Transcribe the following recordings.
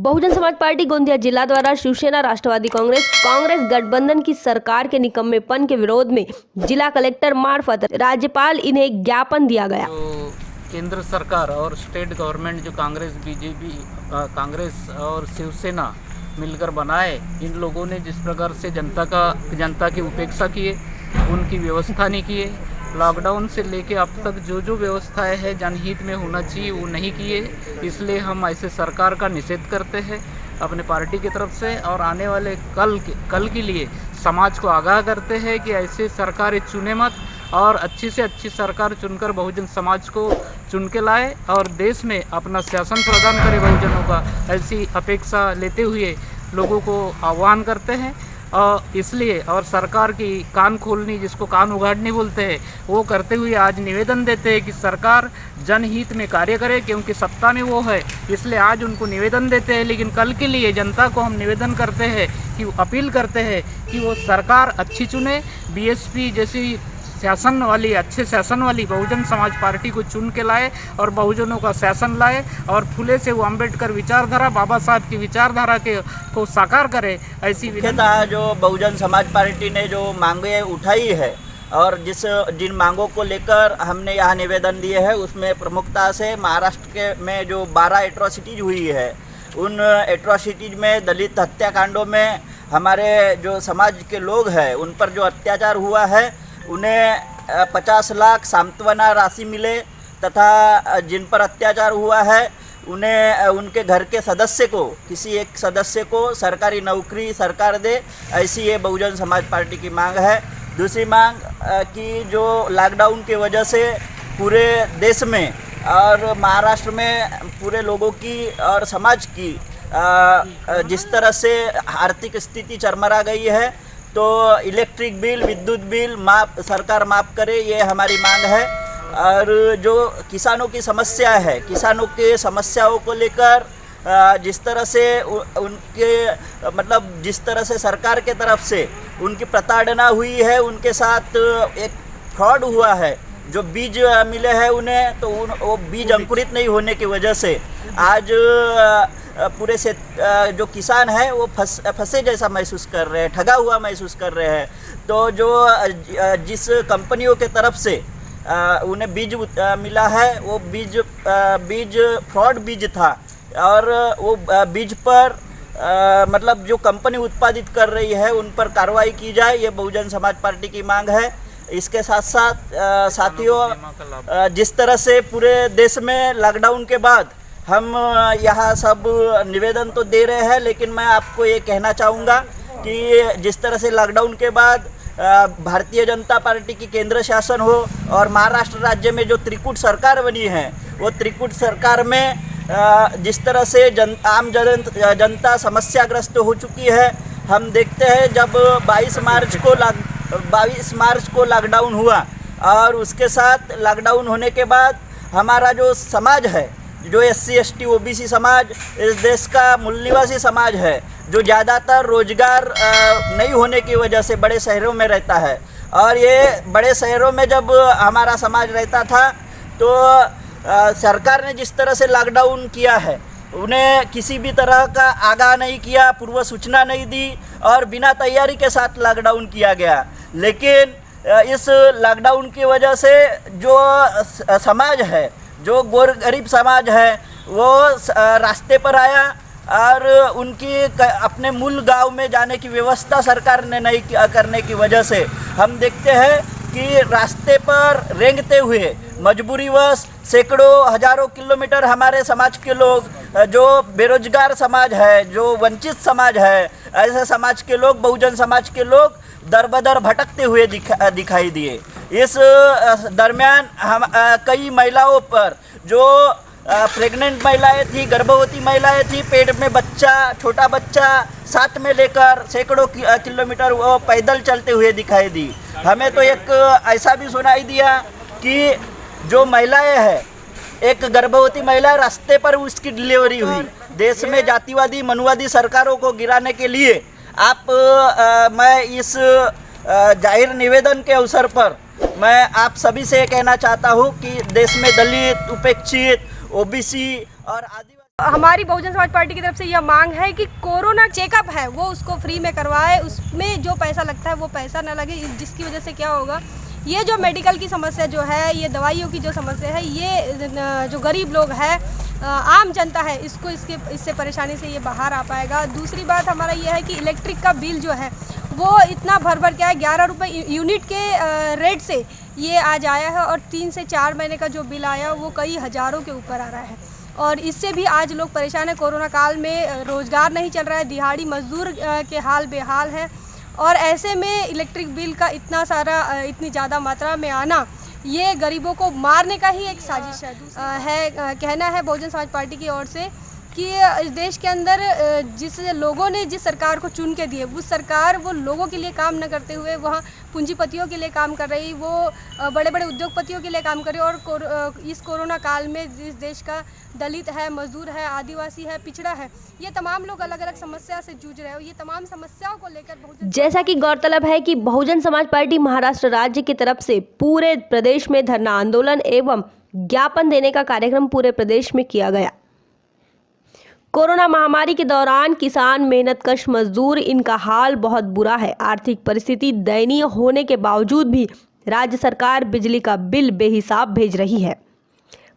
Bahujan Samaj party Gondia जिला द्वारा शिवसेना राष्ट्रवादी कांग्रेस गठबंधन की सरकार के निकम्मेपन के विरोध में जिला कलेक्टर मार्फत राज्यपाल इन्हें ज्ञापन दिया गया। तो केंद्र सरकार और स्टेट गवर्नमेंट जो कांग्रेस बीजेपी कांग्रेस और शिवसेना मिलकर बनाए, इन लोगों ने जिस प्रकार से जनता की उपेक्षा किए, उनकी व्यवस्था नहीं किए। लॉकडाउन से लेके अब तक जो व्यवस्थाएं है जनहित में होना चाहिए वो नहीं किए। इसलिए हम ऐसे सरकार का निषेध करते हैं अपने पार्टी की तरफ से, और आने वाले कल के लिए समाज को आगाह करते हैं कि ऐसे सरकारें चुने मत, और अच्छी से अच्छी सरकार चुनकर बहुजन समाज को चुन के लाए और देश में अपना शासन प्रदान करे बहुजनों का। ऐसी अपेक्षा लेते हुए लोगों को आह्वान करते हैं। इसलिए और सरकार की कान खोलनी, जिसको कान उघाड़नी बोलते हैं, वो करते हुए आज निवेदन देते हैं कि सरकार जनहित में कार्य करे, क्योंकि सत्ता में वो है। इसलिए आज उनको निवेदन देते हैं, लेकिन कल के लिए जनता को हम निवेदन करते हैं कि अपील करते हैं कि वो सरकार अच्छी चुने, बीएसपी जैसी अच्छे शासन वाली बहुजन समाज पार्टी को चुन के लाए और बहुजनों का शासन लाए, और फुले से वो अम्बेडकर विचारधारा, बाबा साहब की विचारधारा को साकार करे। ऐसी मुख्यतः जो बहुजन समाज पार्टी ने जो मांगे उठाई है और जिन मांगों को लेकर हमने यहाँ निवेदन दिए हैं, उसमें प्रमुखता से महाराष्ट्र में जो 12 एट्रोसिटीज हुई है, उन एट्रोसिटीज में दलित हत्याकांडों में हमारे जो समाज के लोग हैं उन पर जो अत्याचार हुआ है, उन्हें 50 लाख सांत्वना राशि मिले, तथा जिन पर अत्याचार हुआ है उन्हें उनके घर के सदस्य को, किसी एक सदस्य को सरकारी नौकरी सरकार दे। ऐसी ये बहुजन समाज पार्टी की मांग है। दूसरी मांग कि जो लॉकडाउन की वजह से पूरे देश में और महाराष्ट्र में पूरे लोगों की और समाज की जिस तरह से आर्थिक स्थिति चरमरा गई है, तो इलेक्ट्रिक बिल, विद्युत बिल सरकार माफ़ करे, ये हमारी मांग है। और जो किसानों की समस्या है, किसानों के समस्याओं को लेकर जिस तरह से जिस तरह से सरकार के तरफ से उनकी प्रताड़ना हुई है, उनके साथ एक फ्रॉड हुआ है। जो बीज मिले हैं उन्हें, तो वो बीज अंकुरित नहीं होने की वजह से आज पूरे से जो किसान है वो फंसे जैसा महसूस कर रहे हैं, ठगा हुआ महसूस कर रहे हैं। तो जो जिस कंपनियों के तरफ से उन्हें बीज मिला है, वो बीज फ्रॉड बीज था, और वो बीज पर मतलब जो कंपनी उत्पादित कर रही है उन पर कार्रवाई की जाए, ये बहुजन समाज पार्टी की मांग है। इसके साथ साथ साथियों, जिस तरह से पूरे देश में लॉकडाउन के बाद हम यहाँ सब निवेदन तो दे रहे हैं, लेकिन मैं आपको ये कहना चाहूँगा कि जिस तरह से लॉकडाउन के बाद भारतीय जनता पार्टी की केंद्र शासन हो और महाराष्ट्र राज्य में जो त्रिकूट सरकार बनी है, वो त्रिकूट सरकार में जिस तरह से आम जनता समस्याग्रस्त हो चुकी है। हम देखते हैं जब 22 मार्च को लॉकडाउन हुआ, और उसके साथ लॉकडाउन होने के बाद हमारा जो समाज है, जो SC ST OBC समाज, इस देश का मूल निवासी समाज है, जो ज़्यादातर रोजगार नहीं होने की वजह से बड़े शहरों में रहता है, और ये बड़े शहरों में जब हमारा समाज रहता था, तो सरकार ने जिस तरह से लॉकडाउन किया है, उन्हें किसी भी तरह का आगाह नहीं किया, पूर्व सूचना नहीं दी, और बिना तैयारी के साथ लॉकडाउन किया गया। लेकिन इस लॉकडाउन की वजह से जो समाज है, जो गरीब समाज है, वो रास्ते पर आया, और उनकी अपने मूल गांव में जाने की व्यवस्था सरकार ने नहीं करने की वजह से हम देखते हैं कि रास्ते पर रेंगते हुए मजबूरीवश सैकड़ों हजारों किलोमीटर हमारे समाज के लोग, जो बेरोजगार समाज है, जो वंचित समाज है, ऐसे समाज के लोग, बहुजन समाज के लोग दर बदर भटकते हुए दिखाई दिए। इस दरमियान हम कई महिलाओं पर, जो प्रेग्नेंट महिलाएं थी, गर्भवती महिलाएं थी, पेट में बच्चा, छोटा बच्चा साथ में लेकर सैकड़ों किलोमीटर वो पैदल चलते हुए दिखाई दी। हमें तो एक ऐसा भी सुनाई दिया कि जो महिलाएं हैं, एक गर्भवती महिला रास्ते पर उसकी डिलीवरी हुई। देश में जातिवादी मनुवादी सरकारों को गिराने के लिए मैं इस जाहिर निवेदन के अवसर पर मैं आप सभी से कहना चाहता हूँ कि देश में दलित, उपेक्षित, OBC और आदिवासी हमारी बहुजन समाज पार्टी की तरफ से यह मांग है कि कोरोना चेकअप है वो उसको फ्री में करवाए, उसमें जो पैसा लगता है वो पैसा ना लगे, जिसकी वजह से क्या होगा, ये जो मेडिकल की समस्या जो है, ये दवाइयों की जो समस्या है, ये जो गरीब लोग हैं, आम जनता है, इससे परेशानी से ये बाहर आ पाएगा। दूसरी बात हमारा ये है कि इलेक्ट्रिक का बिल जो है वो इतना भर के है, 11 रुपये यूनिट के रेट से ये आज आया है, और 3 से 4 महीने का जो बिल आया वो कई हज़ारों के ऊपर आ रहा है, और इससे भी आज लोग परेशान हैं। कोरोना काल में रोज़गार नहीं चल रहा है, दिहाड़ी मजदूर के हाल बेहाल हैं, और ऐसे में इलेक्ट्रिक बिल का इतनी ज़्यादा मात्रा में आना, ये गरीबों को मारने का ही एक साजिश है। कहना है बहुजन समाज पार्टी की ओर से कि इस देश के अंदर जिस लोगों ने जिस सरकार को चुन के दिए, वो सरकार वो लोगों के लिए काम न करते हुए वहाँ पूंजीपतियों के लिए काम कर रही, वो बड़े बड़े उद्योगपतियों के लिए काम कर रही, और इस कोरोना काल में जिस देश का दलित है, मजदूर है, आदिवासी है, पिछड़ा है, ये तमाम लोग अलग अलग समस्या से जूझ रहे हो। ये तमाम समस्याओं को लेकर जैसा कि गौरतलब है कि बहुजन समाज पार्टी महाराष्ट्र राज्य की तरफ से पूरे प्रदेश में धरना आंदोलन एवं ज्ञापन देने का कार्यक्रम पूरे प्रदेश में किया गया। कोरोना महामारी के दौरान किसान, मेहनतकश मजदूर, इनका हाल बहुत बुरा है। आर्थिक परिस्थिति दयनीय होने के बावजूद भी राज्य सरकार बिजली का बिल बेहिसाब भेज रही है।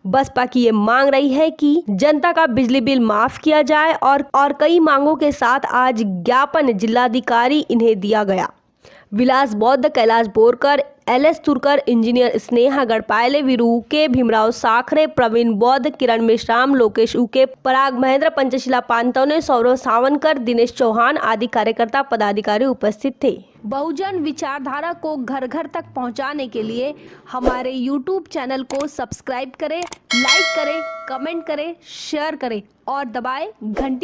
बसपा की ये मांग रही है कि जनता का बिजली बिल माफ किया जाए, और कई मांगों के साथ आज ज्ञापन जिलाधिकारी इन्हें दिया गया। विलास बौद्ध, कैलाश बोरकर, LS तुरकर, इंजीनियर स्नेहा गढ़पाले, वीरू के, भीमराव साखरे, प्रवीण बौद्ध, किरण मेश्राम, लोकेश उके, पराग महेंद्र, पंचशिला पांतौने, सौरभ सावनकर, दिनेश चौहान आदि कार्यकर्ता पदाधिकारी उपस्थित थे। बहुजन विचारधारा को घर घर तक पहुंचाने के लिए हमारे YouTube चैनल को सब्सक्राइब करें, लाइक करें, कमेंट करें, शेयर करें और दबाएं घंटी।